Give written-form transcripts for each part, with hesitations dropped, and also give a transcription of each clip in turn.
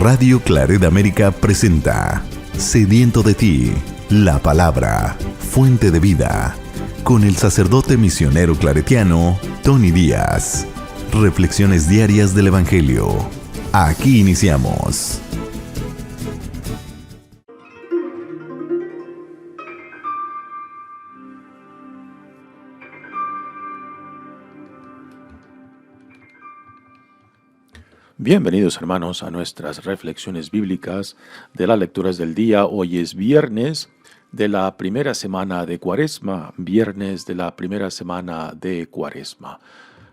Radio Claret América presenta Sediento de ti, la palabra, fuente de vida, con el sacerdote misionero claretiano Tony Díaz. Reflexiones diarias del Evangelio. Aquí iniciamos. Bienvenidos, hermanos, a nuestras reflexiones bíblicas de las lecturas del día. Hoy es viernes de la primera semana de Cuaresma, viernes de la primera semana de Cuaresma.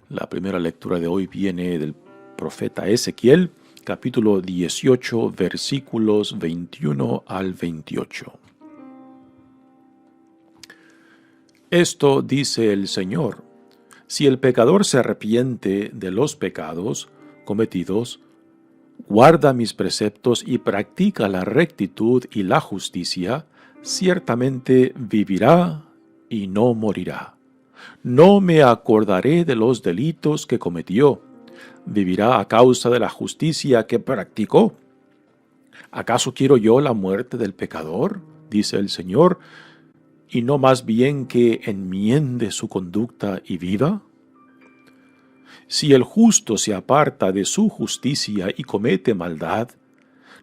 La primera lectura de hoy viene del profeta Ezequiel, capítulo 18, versículos 21 al 28. Esto dice el Señor: si el pecador se arrepiente de los pecados cometidos, guarda mis preceptos y practica la rectitud y la justicia, ciertamente vivirá y no morirá. No me acordaré de los delitos que cometió. Vivirá a causa de la justicia que practicó. ¿Acaso quiero yo la muerte del pecador?, dice el Señor, y no más bien que enmiende su conducta y viva. Si el justo se aparta de su justicia y comete maldad,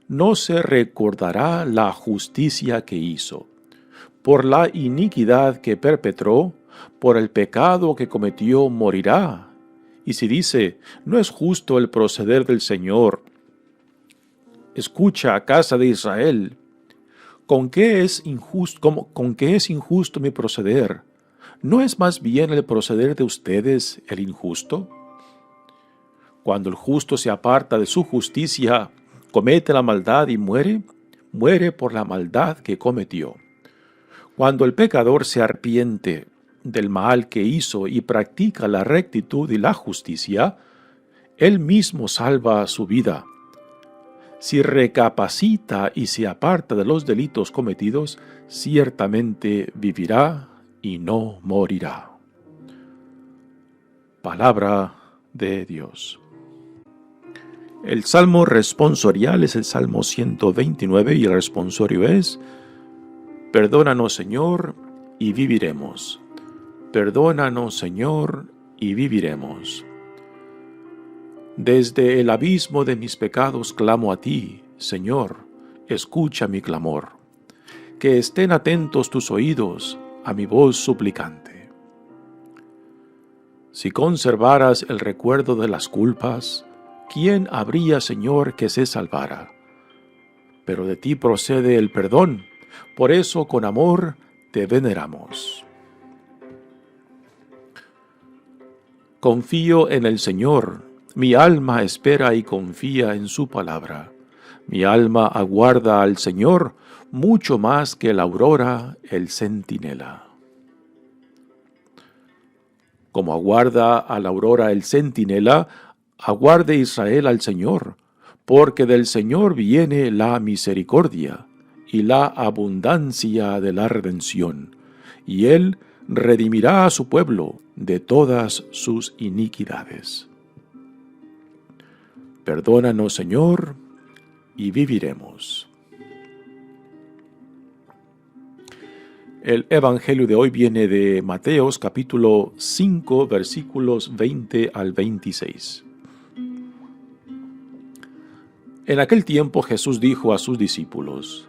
no se recordará la justicia que hizo. Por la iniquidad que perpetró, por el pecado que cometió, morirá. Y si dice, no es justo el proceder del Señor, escucha, casa de Israel, ¿con qué es injusto mi proceder? ¿No es más bien el proceder de ustedes el injusto? Cuando el justo se aparta de su justicia, comete la maldad y muere, muere por la maldad que cometió. Cuando el pecador se arrepiente del mal que hizo y practica la rectitud y la justicia, él mismo salva su vida. Si recapacita y se aparta de los delitos cometidos, ciertamente vivirá y no morirá. Palabra de Dios. El salmo responsorial es el Salmo 129 y el responsorio es: perdónanos, Señor, y viviremos. Perdónanos, Señor, y viviremos. Desde el abismo de mis pecados clamo a ti, Señor, escucha mi clamor. Que estén atentos tus oídos a mi voz suplicante. Si conservaras el recuerdo de las culpas, ¿quién habría, Señor, que se salvara? Pero de ti procede el perdón, por eso con amor te veneramos. Confío en el Señor, mi alma espera y confía en su palabra. Mi alma aguarda al Señor, mucho más que la aurora el centinela. Como aguarda a la aurora el centinela, aguarde Israel al Señor, porque del Señor viene la misericordia y la abundancia de la redención, y Él redimirá a su pueblo de todas sus iniquidades. Perdónanos, Señor, y viviremos. El Evangelio de hoy viene de Mateos capítulo 5, versículos 20 al 26. En aquel tiempo Jesús dijo a sus discípulos: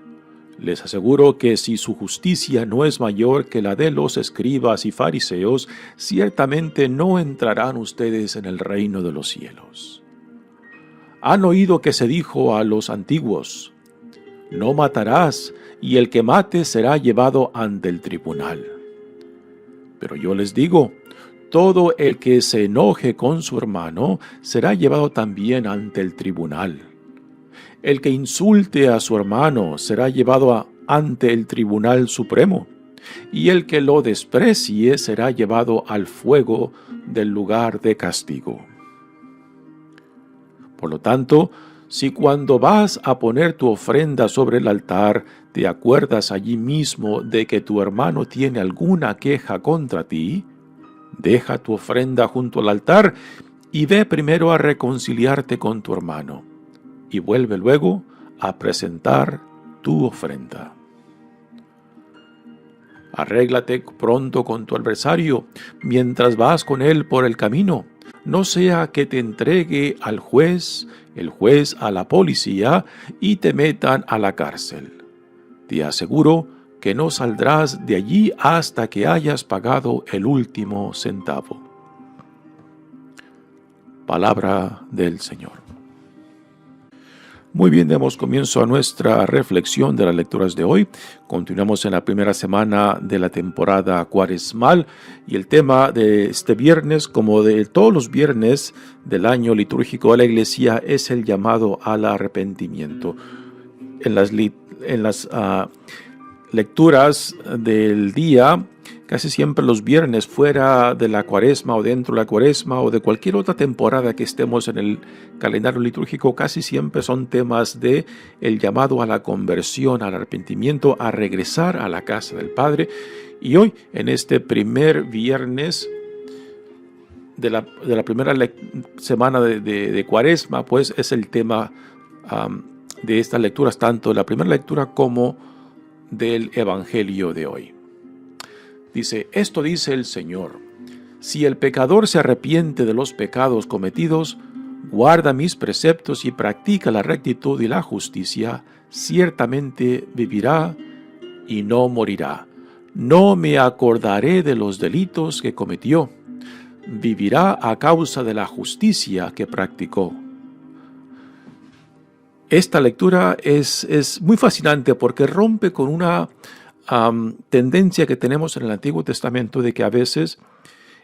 les aseguro que si su justicia no es mayor que la de los escribas y fariseos, ciertamente no entrarán ustedes en el reino de los cielos. Han oído que se dijo a los antiguos: no matarás, y el que mate será llevado ante el tribunal. Pero yo les digo, todo el que se enoje con su hermano será llevado también ante el tribunal. El que insulte a su hermano será llevado ante el tribunal supremo, y el que lo desprecie será llevado al fuego del lugar de castigo. Por lo tanto, si cuando vas a poner tu ofrenda sobre el altar, te acuerdas allí mismo de que tu hermano tiene alguna queja contra ti, deja tu ofrenda junto al altar y ve primero a reconciliarte con tu hermano. y vuelve luego a presentar tu ofrenda. Arréglate pronto con tu adversario mientras vas con él por el camino. No sea que te entregue al juez, el juez a la policía y te metan a la cárcel. Te aseguro que no saldrás de allí hasta que hayas pagado el último centavo. Palabra del Señor. Muy bien, damos comienzo a nuestra reflexión de las lecturas de hoy. Continuamos en la primera semana de la temporada cuaresmal y el tema de este viernes, como de todos los viernes del año litúrgico de la Iglesia, es el llamado al arrepentimiento. En las lecturas del día, casi siempre los viernes fuera de la cuaresma o dentro de la cuaresma o de cualquier otra temporada que estemos en el calendario litúrgico, casi siempre son temas de el llamado a la conversión, al arrepentimiento, a regresar a la casa del Padre. Y hoy, en este primer viernes de la primera semana de cuaresma, pues es el tema de estas lecturas, tanto de la primera lectura como del Evangelio de hoy. Dice, esto dice el Señor, si el pecador se arrepiente de los pecados cometidos, guarda mis preceptos y practica la rectitud y la justicia, ciertamente vivirá y no morirá. No me acordaré de los delitos que cometió. Vivirá a causa de la justicia que practicó. Esta lectura es muy fascinante porque rompe con una tendencia que tenemos en el Antiguo Testamento de que a veces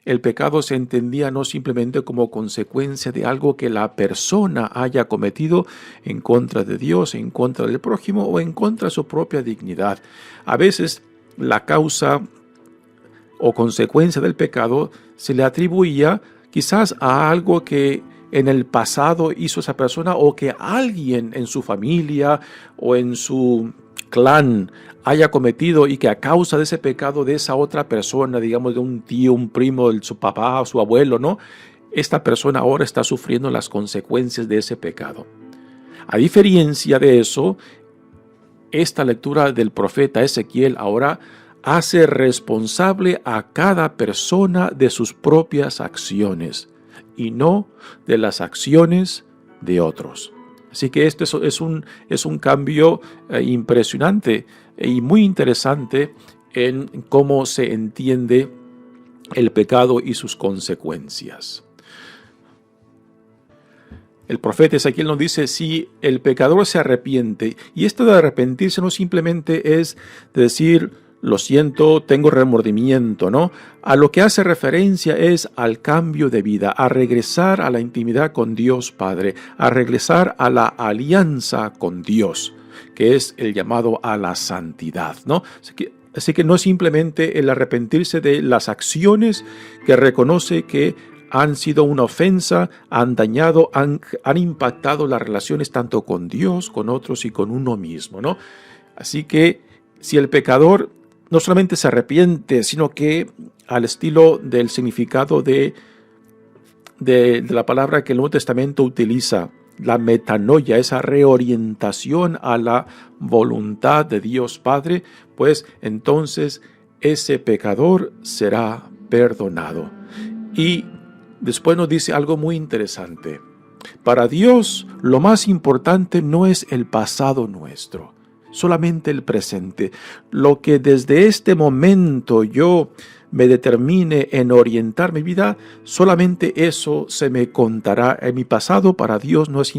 el pecado se entendía no simplemente como consecuencia de algo que la persona haya cometido en contra de Dios, en contra del prójimo o en contra de su propia dignidad. A veces la causa o consecuencia del pecado se le atribuía quizás a algo que en el pasado hizo esa persona o que alguien en su familia o en su clan haya cometido y que a causa de ese pecado de esa otra persona, digamos de un tío, un primo, de su papá o su abuelo, ¿no? Esta persona ahora está sufriendo las consecuencias de ese pecado. A diferencia de eso, esta lectura del profeta Ezequiel ahora hace responsable a cada persona de sus propias acciones y no de las acciones de otros. Así que este es un cambio impresionante y muy interesante en cómo se entiende el pecado y sus consecuencias. El profeta Ezequiel nos dice, si el pecador se arrepiente, y esto de arrepentirse no simplemente es decir, lo siento, tengo remordimiento, ¿no? A lo que hace referencia es al cambio de vida, a regresar a la intimidad con Dios Padre, a regresar a la alianza con Dios, que es el llamado a la santidad, ¿no? Así que no es simplemente el arrepentirse de las acciones que reconoce que han sido una ofensa, han dañado, han impactado las relaciones tanto con Dios, con otros y con uno mismo, ¿no? Así que si el pecador no solamente se arrepiente, sino que al estilo del significado de la palabra que el Nuevo Testamento utiliza, la metanoia, esa reorientación a la voluntad de Dios Padre, pues entonces ese pecador será perdonado. Y después nos dice algo muy interesante. Para Dios, lo más importante no es el pasado nuestro, solamente el presente. Lo que desde este momento yo me determine en orientar mi vida, solamente eso se me contará. En mi pasado para Dios no es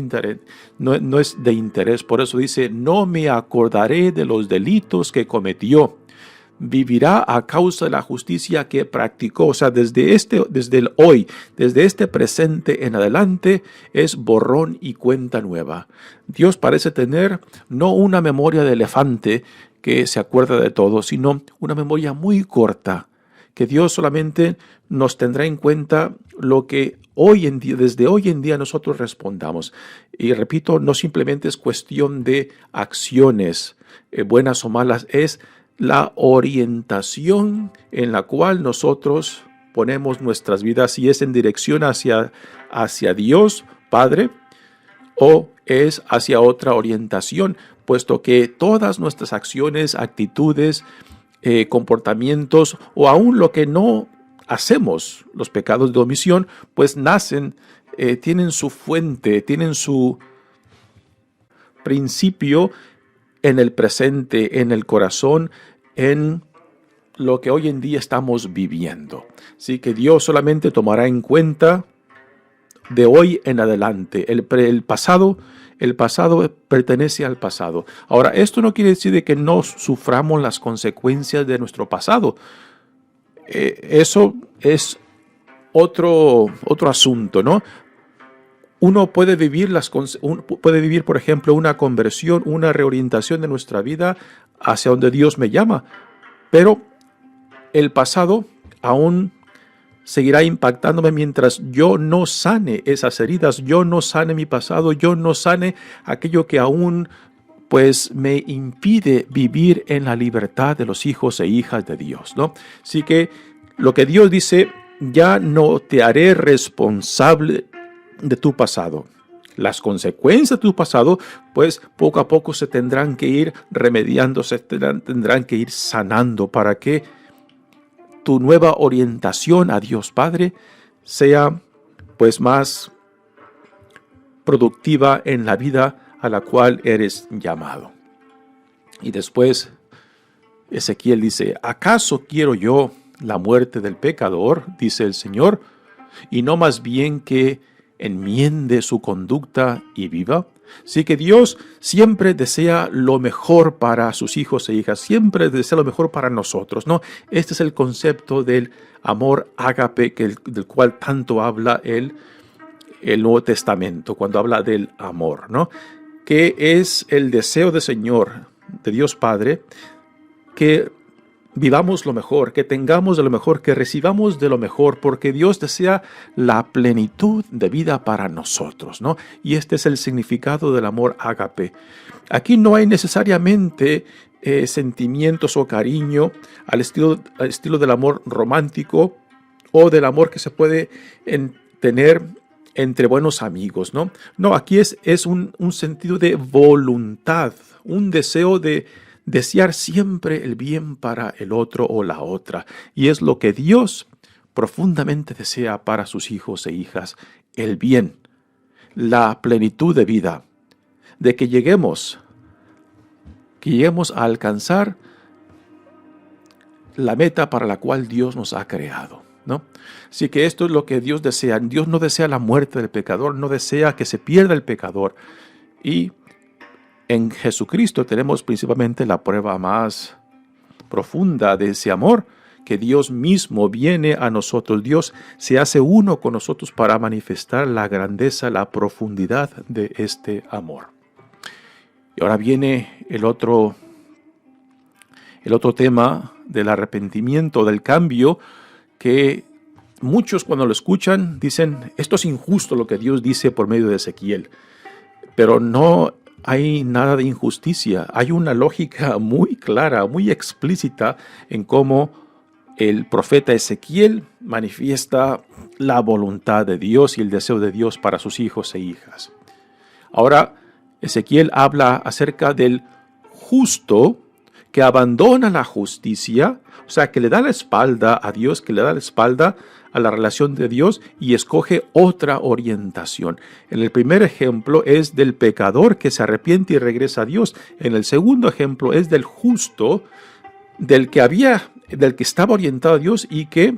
de interés. Por eso dice, no me acordaré de los delitos que cometió. Vivirá a causa de la justicia que practicó. O sea, desde el hoy, desde este presente en adelante, es borrón y cuenta nueva. Dios parece tener no una memoria de elefante que se acuerda de todo, sino una memoria muy corta, que Dios solamente nos tendrá en cuenta lo que hoy en día, desde hoy en día nosotros respondamos. Y repito, no simplemente es cuestión de acciones buenas o malas, es la orientación en la cual nosotros ponemos nuestras vidas, si es en dirección hacia Dios Padre o es hacia otra orientación, puesto que todas nuestras acciones, actitudes, comportamientos o aún lo que no hacemos, los pecados de omisión, pues nacen, tienen su fuente, tienen su principio en el presente, en el corazón, en lo que hoy en día estamos viviendo. Así que Dios solamente tomará en cuenta de hoy en adelante. El pasado pertenece al pasado. Ahora, esto no quiere decir de que no suframos las consecuencias de nuestro pasado. Eso es otro asunto, ¿no? Uno puede vivir, por ejemplo, una conversión, una reorientación de nuestra vida hacia donde Dios me llama, pero el pasado aún seguirá impactándome mientras yo no sane esas heridas, yo no sane mi pasado, yo no sane aquello que aún pues me impide vivir en la libertad de los hijos e hijas de Dios, ¿no? Así que lo que Dios dice, ya no te haré responsable de tu pasado. Las consecuencias de tu pasado, pues poco a poco se tendrán que ir remediando, tendrán que ir sanando para que tu nueva orientación a Dios Padre sea pues más productiva en la vida a la cual eres llamado. Y después Ezequiel dice, ¿acaso quiero yo la muerte del pecador? Dice el Señor, y no más bien que enmiende su conducta y viva. Sí, que Dios siempre desea lo mejor para sus hijos e hijas, siempre desea lo mejor para nosotros, ¿no? Este es el concepto del amor ágape del cual tanto habla el Nuevo Testamento, cuando habla del amor, ¿no? Que es el deseo del Señor, de Dios Padre, que vivamos lo mejor, que tengamos de lo mejor, que recibamos de lo mejor, porque Dios desea la plenitud de vida para nosotros, ¿no? Y este es el significado del amor ágape. Aquí no hay necesariamente sentimientos o cariño al estilo del amor romántico o del amor que se puede tener entre buenos amigos, ¿no? No, aquí es un sentido de voluntad, un deseo de desear siempre el bien para el otro o la otra. Y es lo que Dios profundamente desea para sus hijos e hijas, el bien, la plenitud de vida, de que lleguemos a alcanzar la meta para la cual Dios nos ha creado, ¿no? Así que esto es lo que Dios desea. Dios no desea la muerte del pecador, no desea que se pierda el pecador. Y en Jesucristo tenemos principalmente la prueba más profunda de ese amor, que Dios mismo viene a nosotros. Dios se hace uno con nosotros para manifestar la grandeza, la profundidad de este amor. Y ahora viene el otro tema del arrepentimiento, del cambio, que muchos cuando lo escuchan dicen, esto es injusto lo que Dios dice por medio de Ezequiel. Pero no hay nada de injusticia. Hay una lógica muy clara, muy explícita en cómo el profeta Ezequiel manifiesta la voluntad de Dios y el deseo de Dios para sus hijos e hijas. Ahora, Ezequiel habla acerca del justo que abandona la justicia, o sea, que le da la espalda a Dios, que le da la espalda a la relación de Dios y escoge otra orientación. En el primer ejemplo es del pecador que se arrepiente y regresa a Dios. En el segundo ejemplo es del justo, del que estaba orientado a Dios y que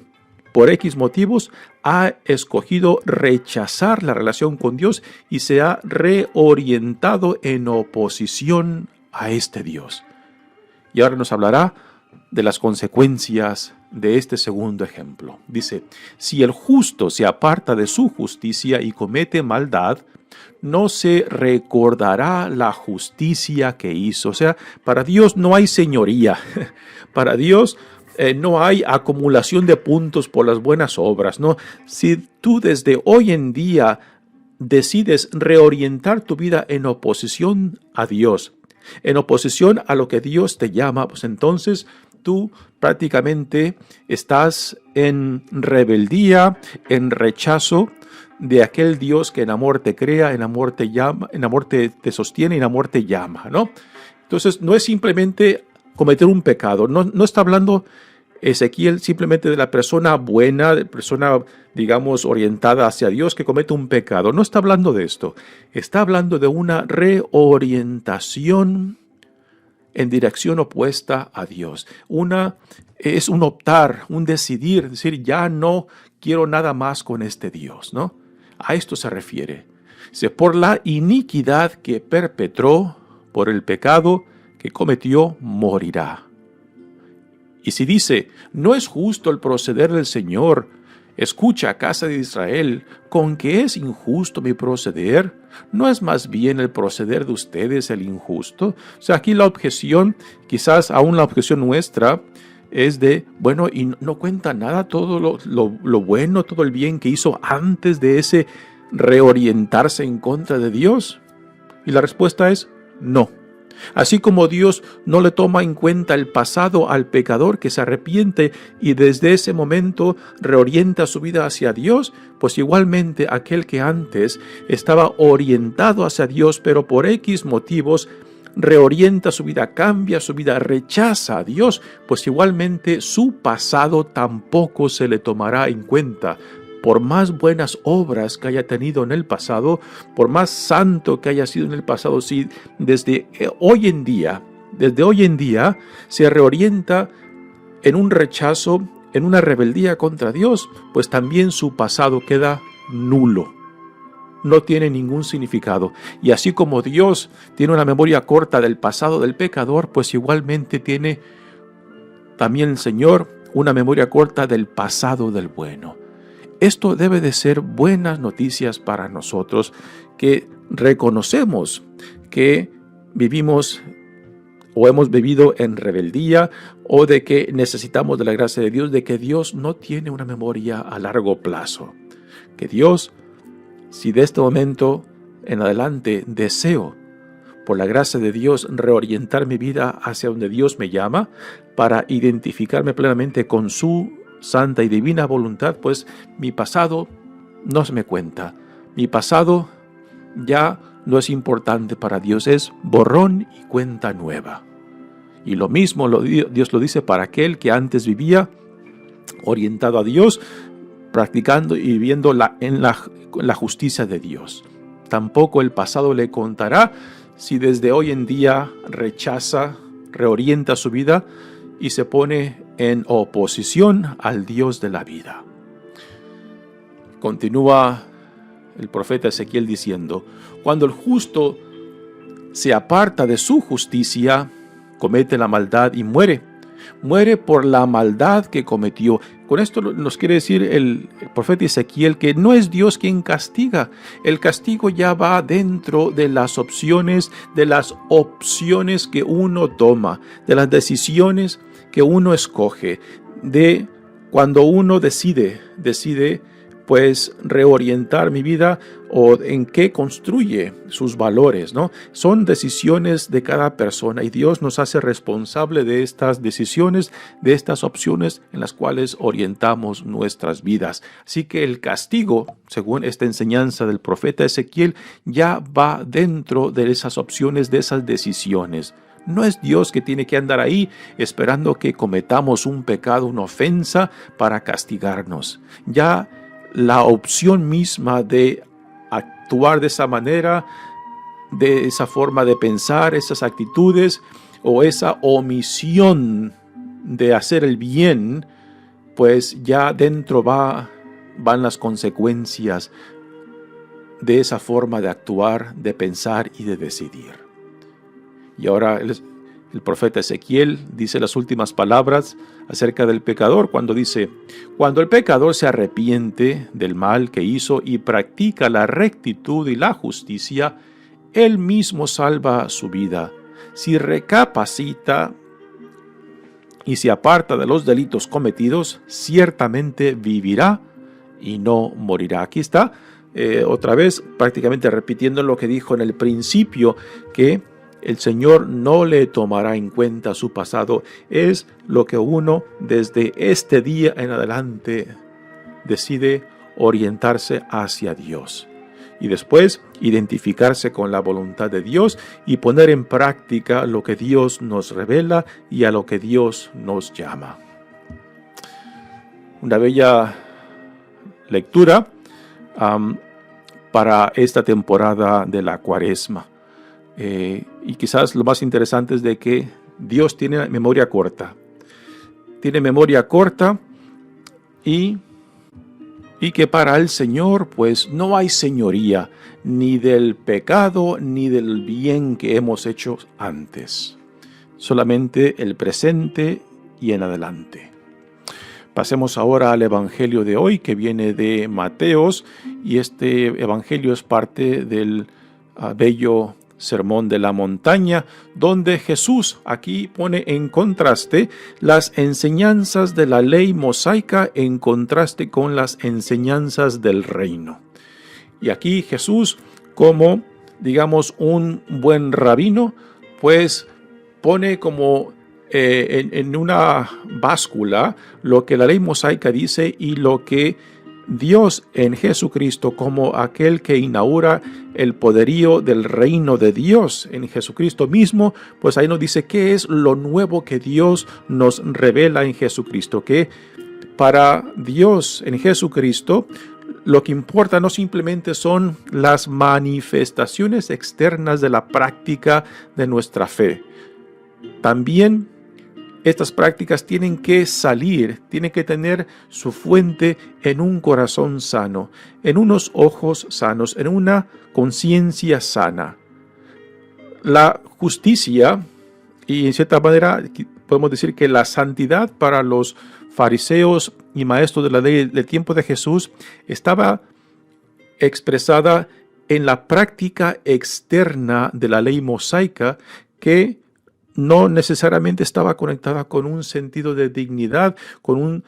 por X motivos ha escogido rechazar la relación con Dios y se ha reorientado en oposición a este Dios. Y ahora nos hablará de las consecuencias de este segundo ejemplo. Dice, si el justo se aparta de su justicia y comete maldad, no se recordará la justicia que hizo. O sea, para Dios no hay señoría. Para Dios no hay acumulación de puntos por las buenas obras, ¿no? Si tú desde hoy en día decides reorientar tu vida en oposición a Dios, en oposición a lo que Dios te llama, pues entonces tú prácticamente estás en rebeldía, en rechazo de aquel Dios que en amor te crea, en amor te llama, en amor te sostiene y en amor te llama, ¿no? Entonces, no es simplemente cometer un pecado. No está hablando Ezequiel simplemente de la persona buena, de persona, digamos, orientada hacia Dios que comete un pecado. No está hablando de esto. Está hablando de una reorientación en dirección opuesta a Dios. Es un optar, un decidir, decir, ya no quiero nada más con este Dios, ¿no? A esto se refiere. Dice, por la iniquidad que perpetró, por el pecado que cometió, morirá. Y si dice, no es justo el proceder del Señor, escucha, casa de Israel, ¿con qué es injusto mi proceder? ¿No es más bien el proceder de ustedes el injusto? O sea, aquí la objeción, quizás aún la objeción nuestra, es de, bueno, y no cuenta nada todo lo bueno, todo el bien que hizo antes de ese reorientarse en contra de Dios. Y la respuesta es no. Así como Dios no le toma en cuenta el pasado al pecador que se arrepiente y desde ese momento reorienta su vida hacia Dios, pues igualmente aquel que antes estaba orientado hacia Dios, pero por X motivos reorienta su vida, cambia su vida, rechaza a Dios, pues igualmente su pasado tampoco se le tomará en cuenta. Por más buenas obras que haya tenido en el pasado, por más santo que haya sido en el pasado, si desde hoy en día se reorienta en un rechazo, en una rebeldía contra Dios, pues también su pasado queda nulo. No tiene ningún significado. Y así como Dios tiene una memoria corta del pasado del pecador, pues igualmente tiene también el Señor una memoria corta del pasado del bueno. Esto debe de ser buenas noticias para nosotros, que reconocemos que vivimos o hemos vivido en rebeldía, o de que necesitamos de la gracia de Dios, de que Dios no tiene una memoria a largo plazo. Que Dios, si de este momento en adelante deseo, por la gracia de Dios, reorientar mi vida hacia donde Dios me llama, para identificarme plenamente con su santa y divina voluntad, pues mi pasado no se me cuenta. Mi pasado ya no es importante para Dios, es borrón y cuenta nueva. Y lo mismo Dios lo dice para aquel que antes vivía orientado a Dios, practicando y viviendo en la justicia de Dios. Tampoco el pasado le contará si desde hoy en día rechaza, reorienta su vida y se pone en oposición al Dios de la vida. Continúa el profeta Ezequiel diciendo, cuando el justo se aparta de su justicia, comete la maldad y muere. Muere por la maldad que cometió. Con esto nos quiere decir el profeta Ezequiel que no es Dios quien castiga. El castigo ya va dentro de las opciones que uno toma, de las decisiones que uno escoge, de cuando uno decide pues reorientar mi vida o en qué construye sus valores, ¿no? Son decisiones de cada persona y Dios nos hace responsable de estas decisiones, de estas opciones en las cuales orientamos nuestras vidas. Así que el castigo, según esta enseñanza del profeta Ezequiel, ya va dentro de esas opciones, de esas decisiones. No es Dios que tiene que andar ahí esperando que cometamos un pecado, una ofensa para castigarnos. Ya la opción misma de actuar de esa manera, de esa forma de pensar, esas actitudes o esa omisión de hacer el bien, pues ya dentro van las consecuencias de esa forma de actuar, de pensar y de decidir. Y ahora el profeta Ezequiel dice las últimas palabras acerca del pecador cuando dice, cuando el pecador se arrepiente del mal que hizo y practica la rectitud y la justicia, él mismo salva su vida. Si recapacita y se aparta de los delitos cometidos, ciertamente vivirá y no morirá. Aquí está otra vez prácticamente repitiendo lo que dijo en el principio, que el Señor no le tomará en cuenta su pasado. Es lo que uno desde este día en adelante decide orientarse hacia Dios. Y después identificarse con la voluntad de Dios y poner en práctica lo que Dios nos revela y a lo que Dios nos llama. Una bella lectura para esta temporada de la Cuaresma. Y quizás lo más interesante es de que Dios tiene memoria corta. Tiene memoria corta y que para el Señor pues no hay señoría ni del pecado ni del bien que hemos hecho antes. Solamente el presente y en adelante. Pasemos ahora al Evangelio de hoy, que viene de Mateos, y este Evangelio es parte del bello Sermón de la Montaña, donde Jesús aquí pone en contraste las enseñanzas de la ley mosaica en contraste con las enseñanzas del reino. Y aquí Jesús, como digamos un buen rabino, pues pone como en una báscula lo que la ley mosaica dice y lo que Dios en Jesucristo, como aquel que inaugura el poderío del reino de Dios en Jesucristo mismo, pues ahí nos dice qué es lo nuevo que Dios nos revela en Jesucristo, que para Dios en Jesucristo lo que importa no simplemente son las manifestaciones externas de la práctica de nuestra fe. También estas prácticas tienen que salir, tienen que tener su fuente en un corazón sano, en unos ojos sanos, en una conciencia sana. La justicia, y en cierta manera podemos decir que la santidad para los fariseos y maestros de la ley del tiempo de Jesús estaba expresada en la práctica externa de la ley mosaica, que no necesariamente estaba conectada con un sentido de dignidad, con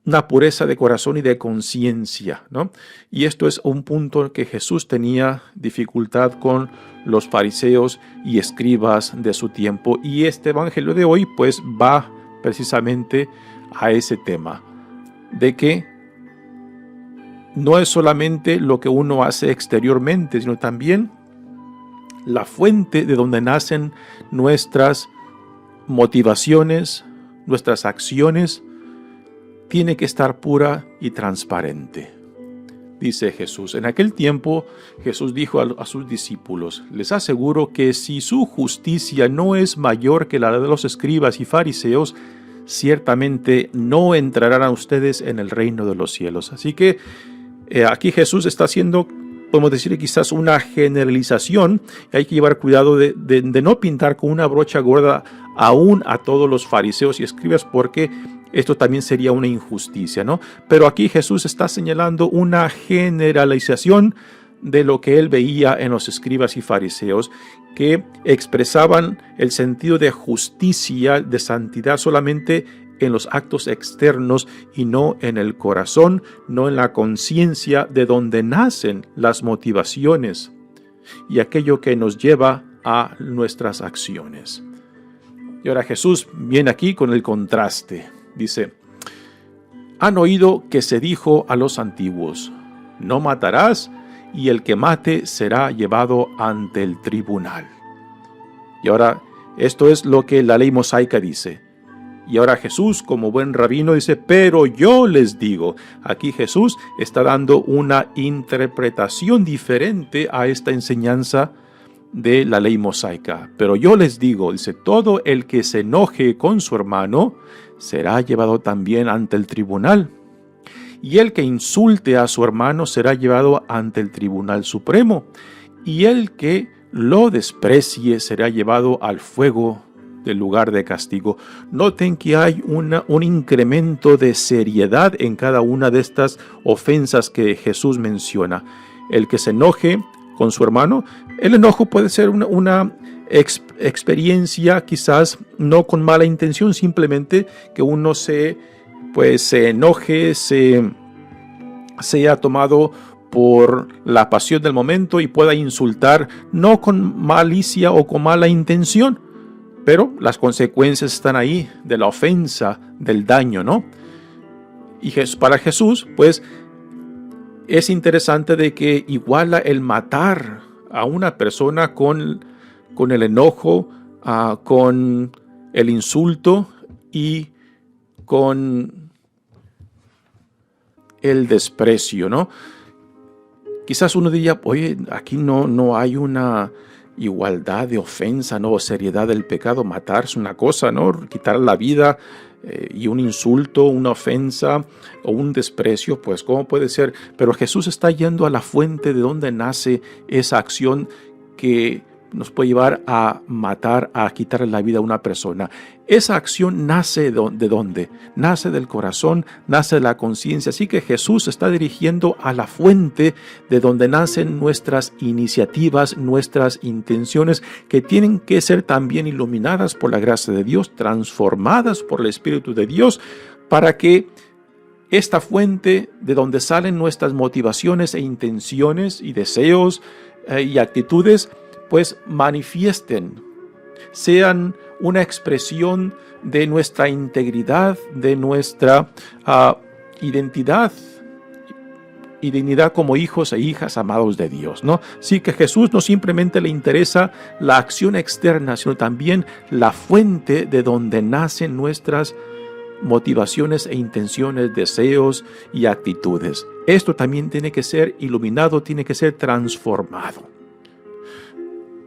una pureza de corazón y de conciencia, ¿no? Y esto es un punto que Jesús tenía dificultad con los fariseos y escribas de su tiempo. Y este evangelio de hoy pues va precisamente a ese tema, de que no es solamente lo que uno hace exteriormente, sino también la fuente de donde nacen nuestras motivaciones, nuestras acciones, tiene que estar pura y transparente. Dice Jesús, en aquel tiempo Jesús dijo a sus discípulos, les aseguro que si su justicia no es mayor que la de los escribas y fariseos, ciertamente no entrarán a ustedes en el reino de los cielos. Así que aquí Jesús está haciendo, podemos decir, quizás una generalización. Hay que llevar cuidado de no pintar con una brocha gorda aún a todos los fariseos y escribas, porque esto también sería una injusticia, ¿no? Pero aquí Jesús está señalando una generalización de lo que él veía en los escribas y fariseos, que expresaban el sentido de justicia, de santidad solamente en los actos externos y no en el corazón, no en la conciencia de donde nacen las motivaciones y aquello que nos lleva a nuestras acciones. Y ahora Jesús viene aquí con el contraste. Dice, han oído que se dijo a los antiguos, no matarás, y el que mate será llevado ante el tribunal. Y ahora, esto es lo que la ley mosaica dice. Y ahora Jesús, como buen rabino, dice, pero yo les digo. Aquí Jesús está dando una interpretación diferente a esta enseñanza de la ley mosaica. Pero yo les digo, dice, todo el que se enoje con su hermano será llevado también ante el tribunal. Y el que insulte a su hermano será llevado ante el tribunal supremo. Y el que lo desprecie será llevado al fuego del lugar de castigo. Noten que hay un incremento de seriedad en cada una de estas ofensas que Jesús menciona. El que se enoje con su hermano, el enojo puede ser una experiencia quizás no con mala intención, simplemente que uno se enoje, sea tomado por la pasión del momento y pueda insultar, no con malicia o con mala intención, pero las consecuencias están ahí de la ofensa, del daño, ¿no? Y para Jesús, pues, es interesante de que iguala el matar a una persona con el enojo, con el insulto y con el desprecio, ¿no? Quizás uno diría, oye, aquí no hay una igualdad de ofensa, ¿no? O seriedad del pecado. Matar es una cosa, ¿no? Quitar la vida y un insulto, una ofensa o un desprecio, pues ¿cómo puede ser? Pero Jesús está yendo a la fuente de donde nace esa acción que nos puede llevar a matar, a quitarle la vida a una persona. Esa acción nace ¿de dónde? Nace del corazón, nace de la conciencia. Así que Jesús está dirigiendo a la fuente de donde nacen nuestras iniciativas, nuestras intenciones, que tienen que ser también iluminadas por la gracia de Dios, transformadas por el Espíritu de Dios, para que esta fuente de donde salen nuestras motivaciones e intenciones y deseos y actitudes, pues manifiesten, sean una expresión de nuestra integridad, de nuestra identidad y dignidad como hijos e hijas amados de Dios, ¿no? Sí, que Jesús no simplemente le interesa la acción externa, sino también la fuente de donde nacen nuestras motivaciones e intenciones, deseos y actitudes. Esto también tiene que ser iluminado, tiene que ser transformado.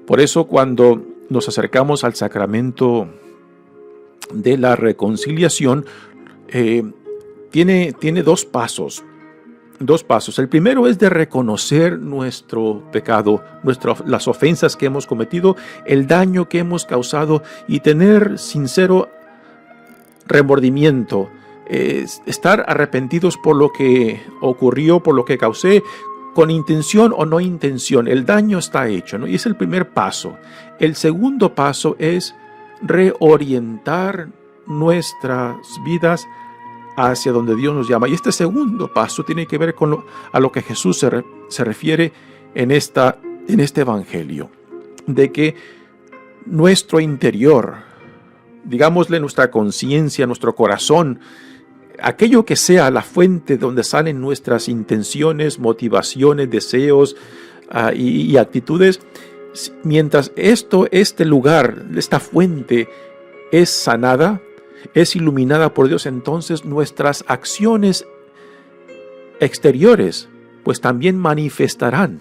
Por eso cuando nos acercamos al sacramento de la reconciliación, tiene dos pasos. El primero es de reconocer nuestro pecado, las ofensas que hemos cometido, el daño que hemos causado y tener sincero remordimiento, estar arrepentidos por lo que ocurrió, por lo que causé, con intención o no intención. El daño está hecho, ¿no? Y es el primer paso. El segundo paso es reorientar nuestras vidas hacia donde Dios nos llama. Y este segundo paso tiene que ver con a lo que Jesús se refiere en este evangelio, de que nuestro interior, digámosle nuestra conciencia, nuestro corazón, aquello que sea la fuente donde salen nuestras intenciones, motivaciones, deseos y actitudes, mientras este lugar, esta fuente es sanada, es iluminada por Dios, entonces nuestras acciones exteriores pues también manifestarán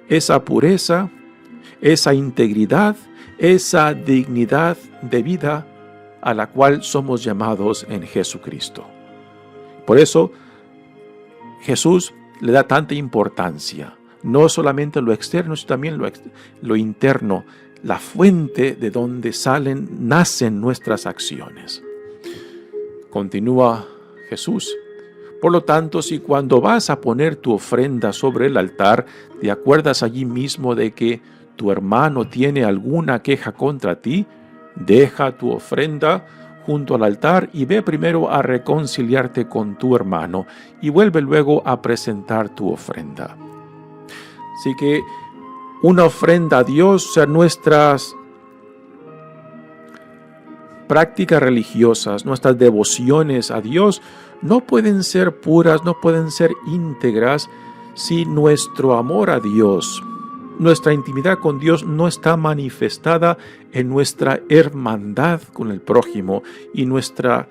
esa pureza, esa integridad, esa dignidad de vida a la cual somos llamados en Jesucristo. Por eso Jesús le da tanta importancia, no solamente lo externo, sino también lo interno, la fuente de donde nacen nuestras acciones. Continúa Jesús. Por lo tanto, si cuando vas a poner tu ofrenda sobre el altar, te acuerdas allí mismo de que tu hermano tiene alguna queja contra ti, deja tu ofrenda junto al altar y ve primero a reconciliarte con tu hermano y vuelve luego a presentar tu ofrenda. Así que una ofrenda a Dios, o sea, nuestras prácticas religiosas, nuestras devociones a Dios, no pueden ser puras, no pueden ser íntegras si nuestro amor a Dios, nuestra intimidad con Dios no está manifestada en nuestra hermandad con el prójimo y nuestra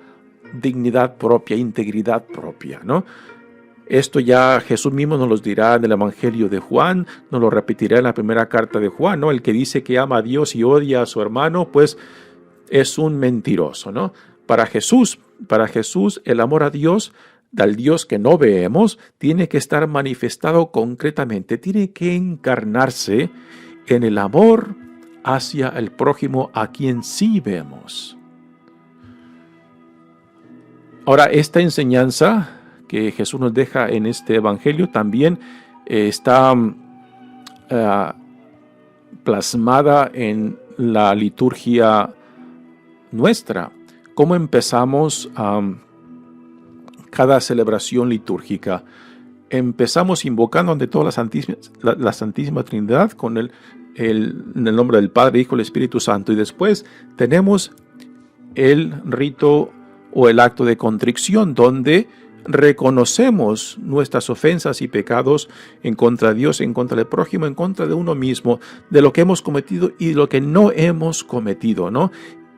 dignidad propia, integridad propia, ¿no? Esto ya Jesús mismo nos lo dirá en el Evangelio de Juan, nos lo repetirá en la primera carta de Juan, ¿no? El que dice que ama a Dios y odia a su hermano, pues es un mentiroso, ¿no? Para Jesús, el amor a Dios, al Dios que no vemos, tiene que estar manifestado concretamente, tiene que encarnarse en el amor hacia el prójimo a quien sí vemos. Ahora, esta enseñanza que Jesús nos deja en este evangelio también está plasmada en la liturgia nuestra. ¿Cómo empezamos cada celebración litúrgica? Empezamos invocando ante todo la Santísima Trinidad en el nombre del Padre, Hijo y el Espíritu Santo, y después tenemos el rito o el acto de contrición, donde reconocemos nuestras ofensas y pecados en contra de Dios, en contra del prójimo, en contra de uno mismo, de lo que hemos cometido y lo que no hemos cometido, ¿no?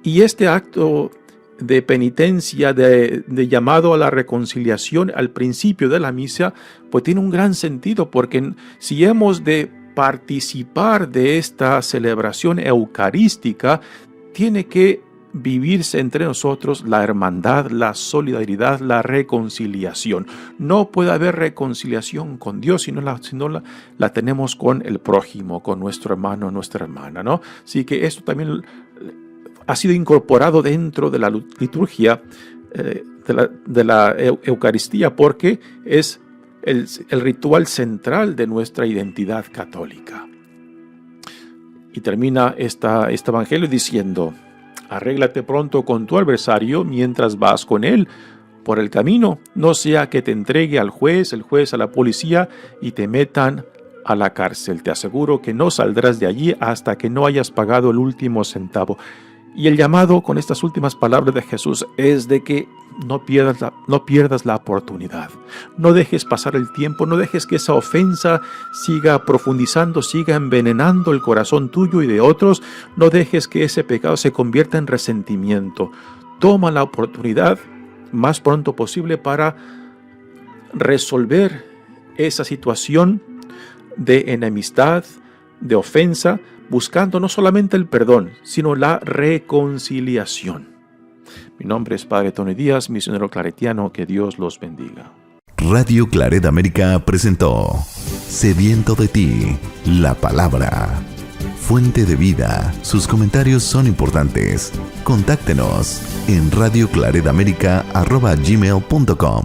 Y este acto de penitencia, de llamado a la reconciliación al principio de la misa, pues tiene un gran sentido, porque si hemos de participar de esta celebración eucarística, tiene que vivirse entre nosotros la hermandad, la solidaridad, la reconciliación. No puede haber reconciliación con Dios si no la tenemos con el prójimo, con nuestro hermano, nuestra hermana, ¿no? Así que esto también ha sido incorporado dentro de la liturgia de la Eucaristía, porque es el ritual central de nuestra identidad católica. Y termina este evangelio diciendo: arréglate pronto con tu adversario mientras vas con él por el camino, no sea que te entregue al juez, el juez a la policía y te metan a la cárcel. Te aseguro que no saldrás de allí hasta que no hayas pagado el último centavo. Y el llamado con estas últimas palabras de Jesús es de que no pierdas la oportunidad. No dejes pasar el tiempo, no dejes que esa ofensa siga profundizando, siga envenenando el corazón tuyo y de otros. No dejes que ese pecado se convierta en resentimiento. Toma la oportunidad más pronto posible para resolver esa situación de enemistad, de ofensa, buscando no solamente el perdón, sino la reconciliación. Mi nombre es Padre Tony Díaz, misionero claretiano. Que Dios los bendiga. Radio Claret América presentó Sediento de ti, la palabra. Fuente de vida. Sus comentarios son importantes. Contáctenos en radioclaretamerica@gmail.com.